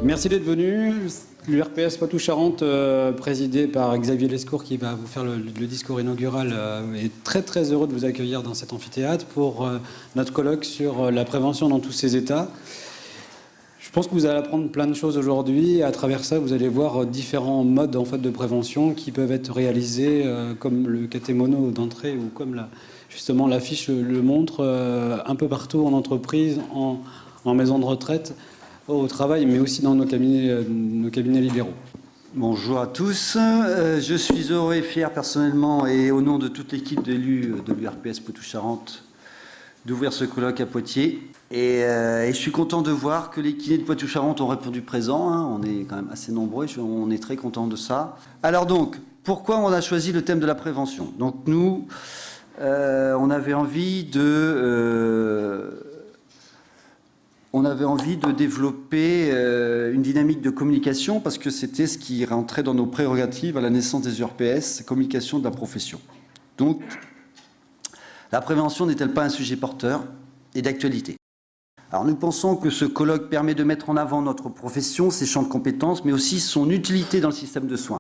Merci d'être venu. L'URPS Poitou-Charentes, présidé par Xavier Lescourt, qui va vous faire le discours inaugural, est très très heureux de vous accueillir dans cet amphithéâtre pour notre colloque sur la prévention dans tous ses états. Je pense que vous allez apprendre plein de choses aujourd'hui. À travers ça, vous allez voir différents modes en fait, de prévention qui peuvent être réalisés, comme le catémono d'entrée ou comme justement l'affiche le montre, un peu partout en entreprise, en maison de retraite, au travail, mais aussi dans nos cabinets libéraux. Bonjour à tous. Je suis heureux et fier personnellement et au nom de toute l'équipe d'élus de l'URPS Poitou-Charentes d'ouvrir ce colloque à Poitiers. Et je suis content de voir que les kinés de Poitou-Charentes ont répondu présent. Hein. On est quand même assez nombreux et on est très content de ça. Alors donc, pourquoi on a choisi le thème de la prévention? Donc nous, on avait envie de développer une dynamique de communication parce que c'était ce qui rentrait dans nos prérogatives à la naissance des URPS, communication de la profession. Donc, la prévention n'est-elle pas un sujet porteur et d'actualité? Alors nous pensons que ce colloque permet de mettre en avant notre profession, ses champs de compétences, mais aussi son utilité dans le système de soins.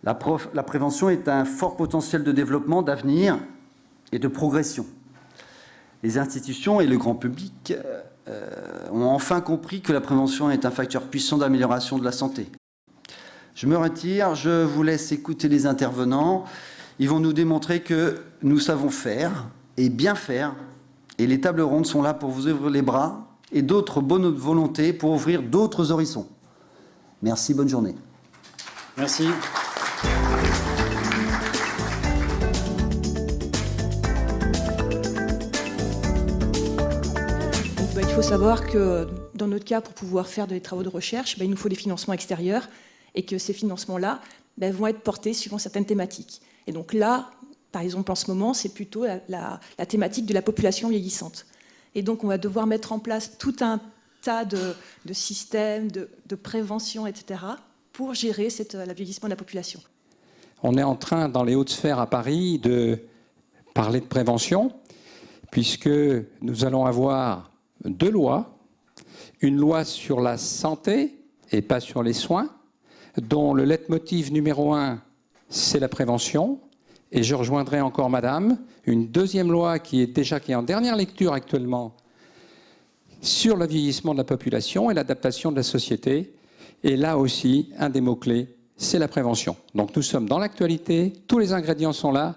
La prévention est un fort potentiel de développement, d'avenir et de progression. Les institutions et le grand public ont enfin compris que la prévention est un facteur puissant d'amélioration de la santé. Je me retire, je vous laisse écouter les intervenants. Ils vont nous démontrer que nous savons faire et bien faire. Et les tables rondes sont là pour vous ouvrir les bras et d'autres bonnes volontés pour ouvrir d'autres horizons. Merci, bonne journée. Merci. Il faut savoir que dans notre cas, pour pouvoir faire des travaux de recherche, il nous faut des financements extérieurs et que ces financements-là vont être portés suivant certaines thématiques. Et donc là, par exemple, en ce moment, c'est plutôt la thématique de la population vieillissante. Et donc, on va devoir mettre en place tout un tas de systèmes, de prévention, etc., pour gérer le vieillissement de la population. On est en train, dans les hautes sphères à Paris, de parler de prévention, puisque nous allons avoir 2 lois. Une loi sur la santé et pas sur les soins, dont le leitmotiv numéro 1, c'est la prévention. Et je rejoindrai encore Madame, une deuxième loi qui est en dernière lecture actuellement sur le vieillissement de la population et l'adaptation de la société. Et là aussi, un des mots-clés, c'est la prévention. Donc nous sommes dans l'actualité, tous les ingrédients sont là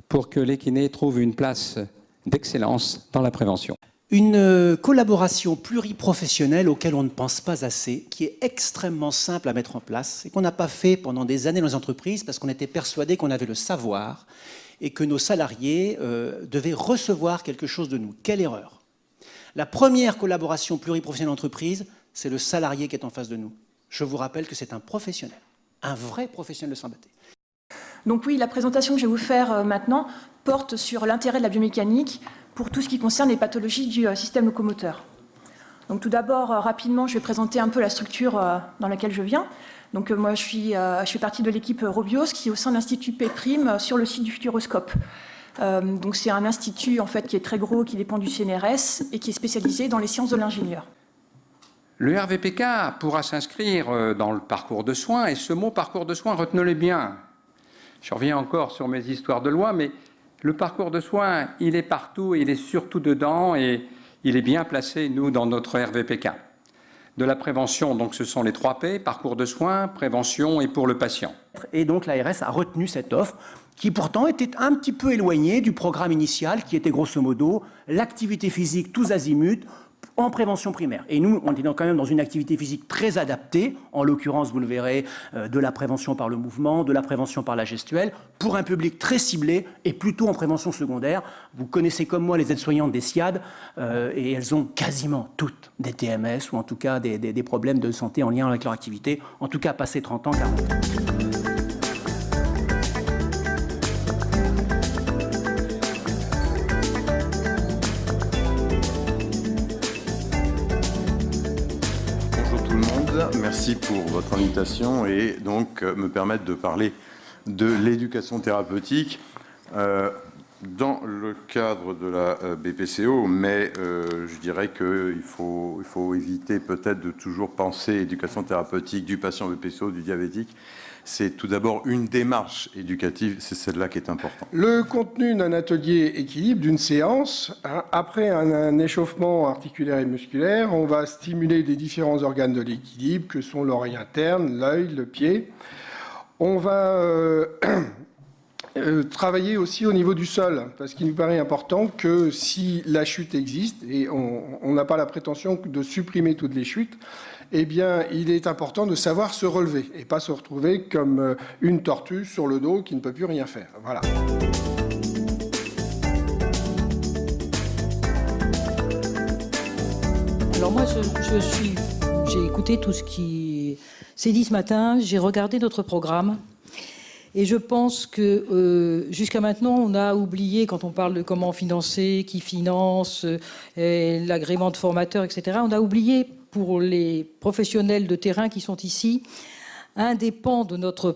pour que les kinés trouvent une place d'excellence dans la prévention. Une collaboration pluriprofessionnelle auquel on ne pense pas assez, qui est extrêmement simple à mettre en place et qu'on n'a pas fait pendant des années dans les entreprises parce qu'on était persuadé qu'on avait le savoir et que nos salariés devaient recevoir quelque chose de nous. Quelle erreur! La première collaboration pluriprofessionnelle d'entreprise, c'est le salarié qui est en face de nous. Je vous rappelle que c'est un professionnel, un vrai professionnel de santé. Donc oui, la présentation que je vais vous faire maintenant porte sur l'intérêt de la biomécanique pour tout ce qui concerne les pathologies du système locomoteur. Donc tout d'abord, rapidement, je vais présenter un peu la structure dans laquelle je viens. Donc moi, je fais partie de l'équipe Robios, qui est au sein de l'Institut P' sur le site du Futuroscope. Donc c'est un institut en fait qui est très gros, qui dépend du CNRS et qui est spécialisé dans les sciences de l'ingénieur. Le RVPK pourra s'inscrire dans le parcours de soins, et ce mot parcours de soins, retenez-le bien. Je reviens encore sur mes histoires de loi, mais le parcours de soins, il est partout, il est surtout dedans et il est bien placé, nous, dans notre RVPK. De la prévention, donc ce sont les 3 P, parcours de soins, prévention et pour le patient. Et donc l'ARS a retenu cette offre qui pourtant était un petit peu éloignée du programme initial qui était grosso modo l'activité physique tous azimuts en prévention primaire. Et nous, on est quand même dans une activité physique très adaptée, en l'occurrence, vous le verrez, de la prévention par le mouvement, de la prévention par la gestuelle, pour un public très ciblé et plutôt en prévention secondaire. Vous connaissez comme moi les aides-soignantes des SIAD, et elles ont quasiment toutes des TMS, ou en tout cas des problèmes de santé en lien avec leur activité, en tout cas passé 30 ans, 40 ans. Merci pour votre invitation et donc me permettre de parler de l'éducation thérapeutique. dans le cadre de la BPCO, mais je dirais qu'il faut éviter peut-être de toujours penser éducation thérapeutique du patient BPCO, du diabétique. C'est tout d'abord une démarche éducative, c'est celle-là qui est importante. Le contenu d'un atelier équilibre, d'une séance, après un échauffement articulaire et musculaire, on va stimuler les différents organes de l'équilibre, que sont l'oreille interne, l'œil, le pied. On va travailler aussi au niveau du sol, parce qu'il nous paraît important que si la chute existe, et on n'a pas la prétention de supprimer toutes les chutes, eh bien, il est important de savoir se relever et pas se retrouver comme une tortue sur le dos qui ne peut plus rien faire. Voilà. Alors moi, j'ai écouté tout ce qui s'est dit ce matin, j'ai regardé notre programme et je pense que jusqu'à maintenant, on a oublié, quand on parle de comment financer, qui finance, l'agrément de formateurs, etc., on a oublié pour les professionnels de terrain qui sont ici, un des pans de notre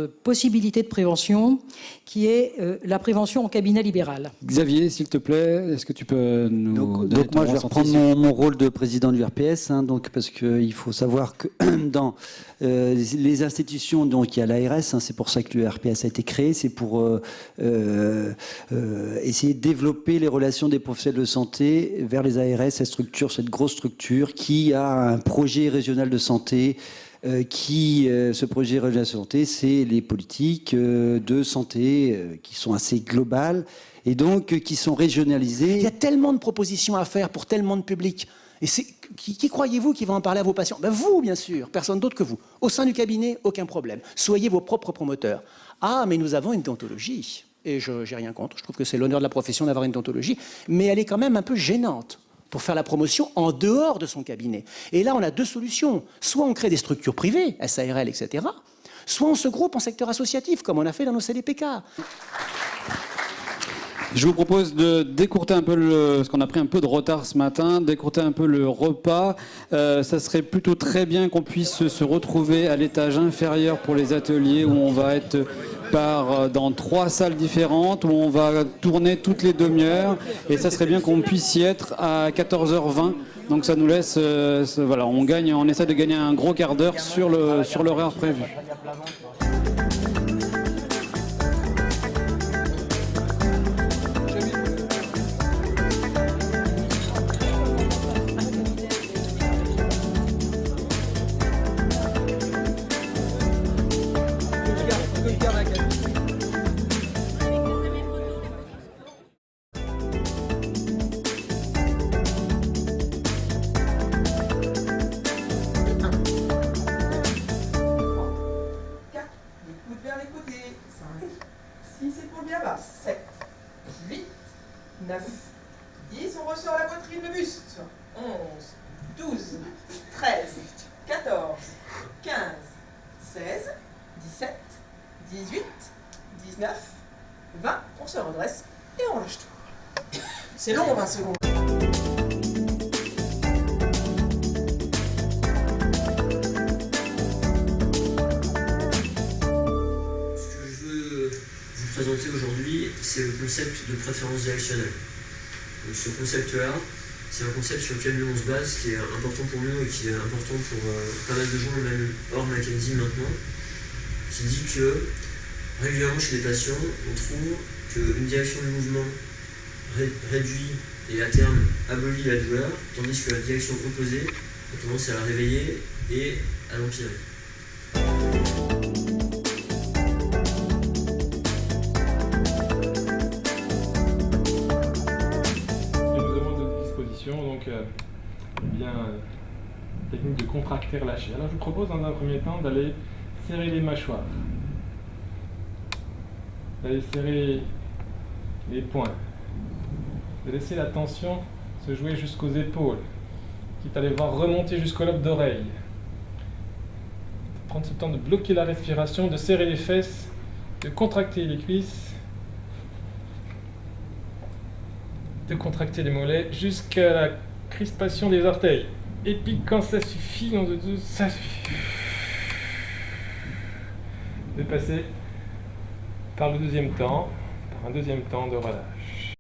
possibilité de prévention, qui est la prévention en cabinet libéral. Xavier, s'il te plaît, est-ce que tu peux nous donner donc moi, je vais ressenti reprendre mon rôle de président du RPS, parce qu'il faut savoir que dans les institutions, donc il y a l'ARS, c'est pour ça que le RPS a été créé, c'est pour essayer de développer les relations des professionnels de santé vers les ARS, cette grosse structure qui a un projet régional de santé. Ce projet régional de santé, c'est les politiques de santé qui sont assez globales et donc qui sont régionalisées. Il y a tellement de propositions à faire pour tellement de publics. Et qui croyez-vous qui va en parler à vos patients? Vous, bien sûr, personne d'autre que vous. Au sein du cabinet, aucun problème. Soyez vos propres promoteurs. Ah, mais nous avons une déontologie. Et je n'ai rien contre. Je trouve que c'est l'honneur de la profession d'avoir une déontologie. Mais elle est quand même un peu gênante pour faire la promotion en dehors de son cabinet. Et là, on a deux solutions. Soit on crée des structures privées, SARL, etc., soit on se groupe en secteur associatif, comme on a fait dans nos CDPK. Je vous propose de décourter un peu parce qu'on a pris un peu de retard ce matin, décourter un peu le repas. Ça serait plutôt très bien qu'on puisse se retrouver à l'étage inférieur pour les ateliers où on va être dans 3 salles différentes, où on va tourner toutes les demi-heures. Et ça serait bien qu'on puisse y être à 14h20. Donc ça nous laisse, voilà, on essaie de gagner un gros quart d'heure sur l'horaire prévu. C'est long, 20 secondes. Ce que je veux vous présenter aujourd'hui, c'est le concept de préférence directionnelle. Donc, ce concept-là, c'est un concept sur lequel nous on se base, qui est important pour nous et qui est important pour pas mal de gens, même hors Mackenzie maintenant, qui dit que régulièrement chez les patients, on trouve qu'une direction du mouvement réduit et à terme abolit la douleur, tandis que la direction opposée a tendance à la réveiller et à l'empirer. Nous avons à notre disposition donc technique de contracter lâcher. Alors je vous propose dans un premier temps d'aller serrer les mâchoires, d'aller serrer les poings, de laisser la tension se jouer jusqu'aux épaules, quitte à les voir remonter jusqu'au lobe d'oreille. Prendre ce temps de bloquer la respiration, de serrer les fesses, de contracter les cuisses, de contracter les mollets jusqu'à la crispation des orteils. Et puis quand ça suffit, ça suffit. De passer par le deuxième temps, un deuxième temps de relâche.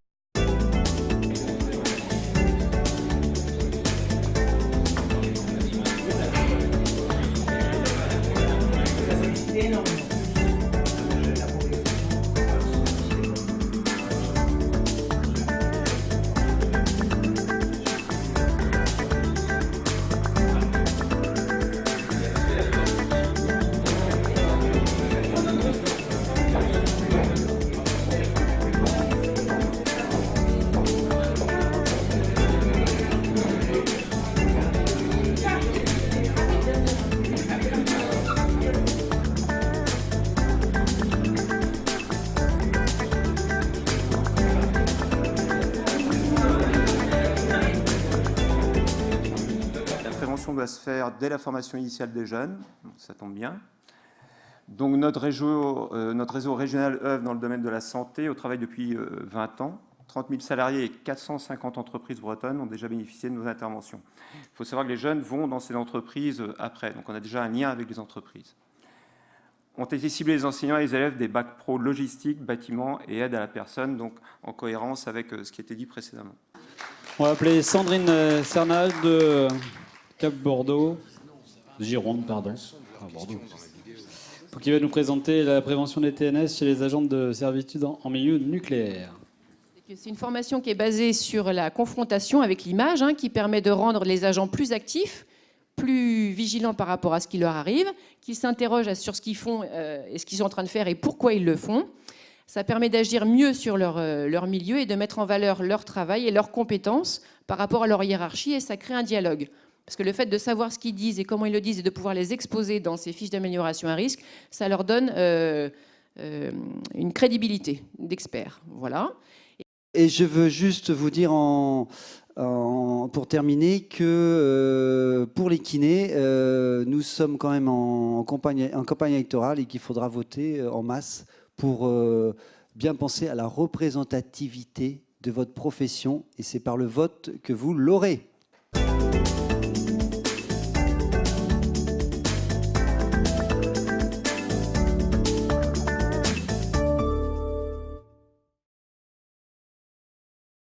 Doit se faire dès la formation initiale des jeunes, donc ça tombe bien. Donc notre réseau régional œuvre dans le domaine de la santé au travail depuis 20 ans. 30 000 salariés et 450 entreprises bretonnes ont déjà bénéficié de nos interventions. Il faut savoir que les jeunes vont dans ces entreprises après, donc on a déjà un lien avec les entreprises. Ont été ciblés les enseignants et les élèves des bacs pro logistique, bâtiment et aide à la personne, donc en cohérence avec ce qui a été dit précédemment. On va appeler Sandrine Cernal de Cap Bordeaux, Gironde, pardon. Bordeaux. Pour qui va nous présenter la prévention des TNS chez les agents de servitude en milieu nucléaire. C'est une formation qui est basée sur la confrontation avec l'image, qui permet de rendre les agents plus actifs, plus vigilants par rapport à ce qui leur arrive, qui s'interrogent sur ce qu'ils font et ce qu'ils sont en train de faire et pourquoi ils le font. Ça permet d'agir mieux sur leur milieu et de mettre en valeur leur travail et leurs compétences par rapport à leur hiérarchie, et ça crée un dialogue. Parce que le fait de savoir ce qu'ils disent et comment ils le disent et de pouvoir les exposer dans ces fiches d'amélioration à risque, ça leur donne une crédibilité d'experts. Voilà. Et je veux juste vous dire pour terminer que pour les kinés, nous sommes quand même en campagne électorale et qu'il faudra voter en masse pour bien penser à la représentativité de votre profession, et c'est par le vote que vous l'aurez.